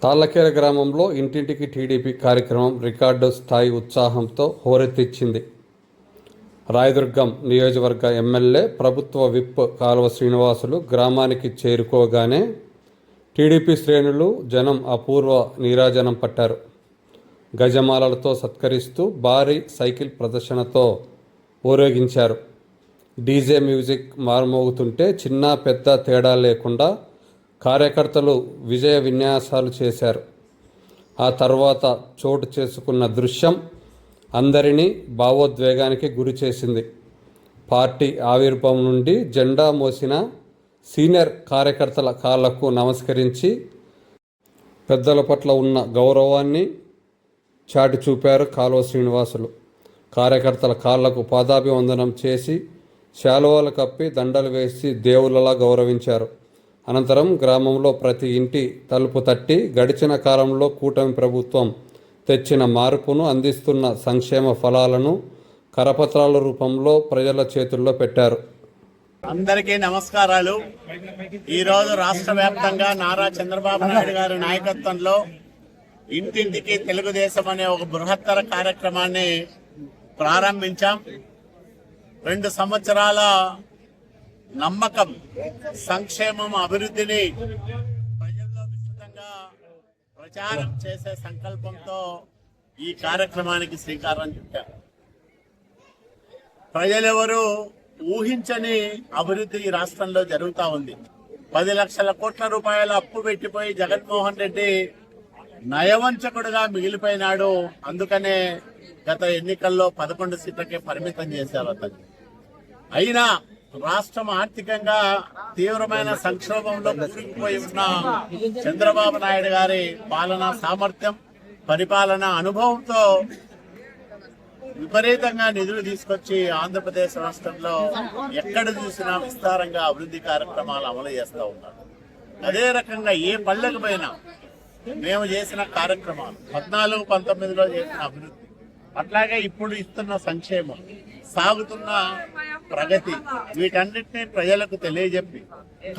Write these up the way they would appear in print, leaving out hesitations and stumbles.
తాళ్లకేర గ్రామంలో ఇంటింటికి టీడీపీ కార్యక్రమం రికార్డు స్థాయి ఉత్సాహంతో హోరెత్తిచ్చింది. రాయదుర్గం నియోజకవర్గ ఎమ్మెల్యే ప్రభుత్వ విప్ కాలువ శ్రీనివాసులు గ్రామానికి చేరుకోగానే టీడీపీ శ్రేణులు జనం అపూర్వ నీరాజనం పట్టారు. గజమాలలతో సత్కరిస్తూ భారీ సైకిల్ ప్రదర్శనతో ఊరేగించారు. డీజే మ్యూజిక్ మారుమోగుతుంటే చిన్న పెద్ద తేడా లేకుండా కార్యకర్తలు విజయ విన్యాసాలు చేశారు. ఆ తర్వాత చోటు చేసుకున్న దృశ్యం అందరినీ భావోద్వేగానికి గురి చేసింది. పార్టీ ఆవిర్భావం నుండి జెండా మోసిన సీనియర్ కార్యకర్తల కాళ్లకు నమస్కరించి పెద్దల పట్ల ఉన్న గౌరవాన్ని చాటి చూపారు కాలువ శ్రీనివాసులు. కార్యకర్తల కాళ్లకు పాదాభివందనం చేసి శాలువాలు కప్పి దండలు వేసి దేవుళ్ళలా గౌరవించారు. అనంతరం గ్రామంలో ప్రతి ఇంటి తలుపు తట్టి గడిచిన కాలంలో కూటమి ప్రభుత్వం తెచ్చిన మార్పును, అందిస్తున్న సంక్షేమ ఫలాలను కరపత్రాల రూపంలో ప్రజల చేతుల్లో పెట్టారు. అందరికీ నమస్కారాలు. ఈరోజు రాష్ట్ర వ్యాప్తంగా నారా చంద్రబాబు నాయుడు గారి నాయకత్వంలో ఇంటింటికి తెలుగుదేశం అనే ఒక బృహత్తర కార్యక్రమాన్ని ప్రారంభించాం. 2 సంవత్సరాల నమ్మకం, సంక్షేమం, అభివృద్ధిని ప్రజల్లో విస్తృతంగా ప్రచారం చేసే సంకల్పంతో ఈ కార్యక్రమానికి శ్రీకారం చుట్టారు. ప్రజలెవరూ ఊహించని అభివృద్ధి ఈ రాష్ట్రంలో జరుగుతూ ఉంది. 10 లక్షల కోట్ల రూపాయల అప్పు పెట్టిపోయి జగన్మోహన్ రెడ్డి నయవంచకుడుగా మిగిలిపోయినాడు. అందుకనే గత ఎన్నికల్లో 11 సీట్లకే పరిమితం చేశారు అతను. అయినా రాష్ట్రం ఆర్థికంగా తీవ్రమైన సంక్షోభంలో కూరుకుపోయి ఉన్న చంద్రబాబు నాయుడు గారి పాలనా సామర్థ్యం, పరిపాలన అనుభవంతో విపరీతంగా నిధులు తీసుకొచ్చి ఆంధ్రప్రదేశ్ రాష్ట్రంలో ఎక్కడ చూసినా విస్తారంగా అభివృద్ధి కార్యక్రమాలు అమలు చేస్తూ ఉన్నారు. అదే రకంగా ఏ పల్లెకు పోయినా మేము చేసిన కార్యక్రమాలు 14-19లో చేసిన అభివృద్ధి, అట్లాగే ఇప్పుడు ఇస్తున్న సంక్షేమం, సాగుతున్న ప్రగతి, వీటన్నిటినీ ప్రజలకు తెలియజెప్పి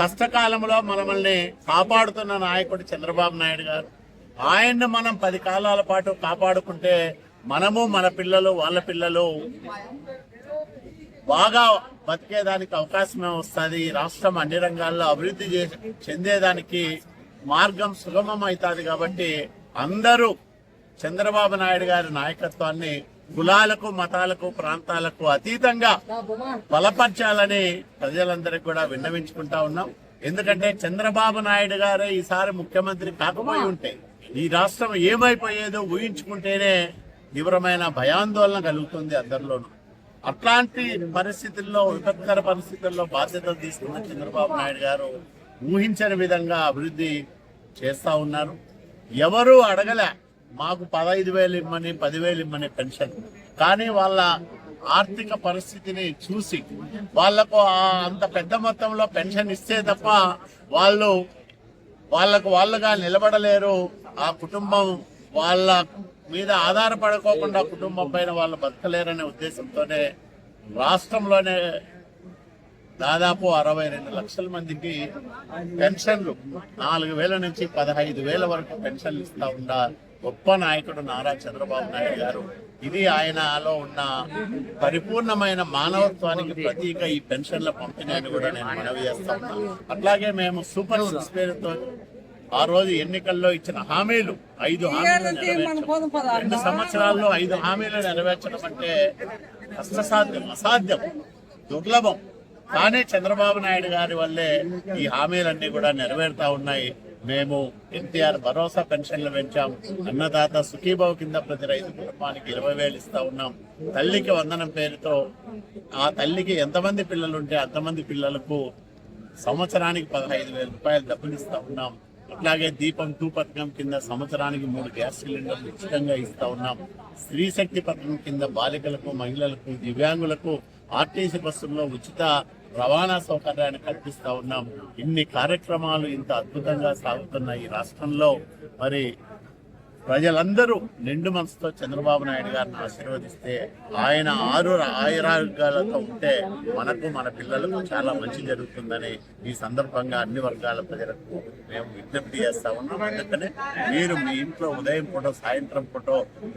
కష్టకాలంలో మనల్ని కాపాడుతున్న నాయకుడు చంద్రబాబు నాయుడు గారు. ఆయన్ను మనం 10 కాలాల పాటు కాపాడుకుంటే మనము, మన పిల్లలు, వాళ్ళ పిల్లలు బాగా బతికేదానికి అవకాశమే వస్తుంది. రాష్ట్రం అన్ని రంగాల్లో అభివృద్ధి చెందేదానికి మార్గం సుగమం అవుతుంది. కాబట్టి అందరూ చంద్రబాబు నాయుడు గారి నాయకత్వాన్ని కులాలకు, మతాలకు, ప్రాంతాలకు అతీతంగా బలపరచాలని ప్రజలందరికీ కూడా విన్నవించుకుంటా ఉన్నాం. ఎందుకంటే చంద్రబాబు నాయుడు గారే ఈసారి ముఖ్యమంత్రి కాకపోయి ఉంటే ఈ రాష్ట్రం ఏమైపోయేదో ఊహించుకుంటేనే తీవ్రమైన భయాందోళన కలుగుతుంది అందరిలోనూ. అట్లాంటి పరిస్థితుల్లో, విపత్కర పరిస్థితుల్లో బాధ్యతలు తీసుకున్న చంద్రబాబు నాయుడు గారు ఊహించని విధంగా అభివృద్ధి చేస్తా ఉన్నారు. ఎవరూ అడగలే మాకు 15,000 ఇమ్మని, 10,000 ఇమ్మని పెన్షన్. కానీ వాళ్ళ ఆర్థిక పరిస్థితిని చూసి వాళ్లకు అంత పెద్ద మొత్తంలో పెన్షన్ ఇస్తే తప్ప వాళ్ళుగా నిలబడలేరు. ఆ కుటుంబం వాళ్ళ మీద ఆధారపడుకోకుండా కుటుంబం పైన వాళ్ళు బతకలేరనే ఉద్దేశంతోనే రాష్ట్రంలోనే దాదాపు 62 లక్షల మందికి పెన్షన్లు, 4,000 నుంచి 15,000 వరకు పెన్షన్లు ఇస్తా ఉన్న గొప్ప నాయకుడు నారా చంద్రబాబు నాయుడు గారు. ఇది ఆయనలో ఉన్న పరిపూర్ణమైన మానవత్వానికి ప్రతీక ఈ పెన్షన్ల పంపిణీ అని కూడా నేను మనవి చేస్తా ఉన్నాను. అట్లాగే మేము సూపర్ 6 పేరుతో ఆ రోజు ఎన్నికల్లో ఇచ్చిన హామీలు 5 హామీలు నెరవేర్చడం. 2 సంవత్సరాల్లో 5 హామీలు నెరవేర్చడం అంటే కష్టసాధ్యం, అసాధ్యం, దుర్లభం. కానీ చంద్రబాబు నాయుడు గారి వల్లే ఈ హామీలన్నీ కూడా నెరవేరుతా ఉన్నాయి. మేము ఎన్టీఆర్ భరోసా పెన్షన్లు పెంచాం. అన్నదాత సుఖీభావ్ కింద ప్రతి రైతు కుటుంబానికి 20,000 ఇస్తా ఉన్నాం. తల్లికి వందనం పేరుతో ఆ తల్లికి ఎంతమంది పిల్లలు ఉంటే అంతమంది పిల్లలకు సంవత్సరానికి 15,000 రూపాయలు డబ్బులు ఇస్తా ఉన్నాం. అట్లాగే దీపం 2 పథకం కింద సంవత్సరానికి 3 గ్యాస్ సిలిండర్లు ఉచితంగా ఇస్తా ఉన్నాం. స్త్రీ శక్తి పథకం కింద బాలికలకు, మహిళలకు, దివ్యాంగులకు ఆర్టీసీ బస్సుల్లో ఉచిత రవాణా సౌకర్యాన్ని కల్పిస్తా ఉన్నాం. ఇన్ని కార్యక్రమాలు ఇంత అద్భుతంగా సాగుతున్న ఈ రాష్ట్రంలో మరి ప్రజలందరూ నిండు మనసుతో చంద్రబాబు నాయుడు గారిని ఆశీర్వదిస్తే ఆయన ఆయురారోగ్యాలతో ఉంటే మనకు మన పిల్లలకు చాలా మంచి జరుగుతుందని ఈ సందర్భంగా అన్ని వర్గాల ప్రజలకు మేము విజ్ఞప్తి చేస్తా ఉన్నాం. అందుకనే మీరు మీ ఇంట్లో ఉదయం పూట సాయంత్రం పూట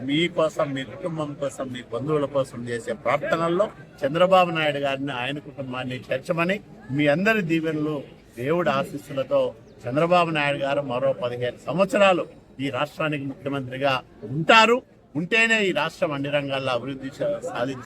మీకోసం, మీ కుటుంబం కోసం, మీ బంధువుల కోసం చేసే ప్రార్థనల్లో చంద్రబాబు నాయుడు గారిని, ఆయన కుటుంబాన్ని చేర్చమని, మీ అందరి దీవెనలు, దేవుడి ఆశీస్సులతో చంద్రబాబు నాయుడు గారు మరో 15 సంవత్సరాలు ఈ రాష్ట్రానికి ముఖ్యమంత్రిగా ఉంటేనే ఈ రాష్ట్రం అన్ని రంగాల్లో అభివృద్ధి సాధించి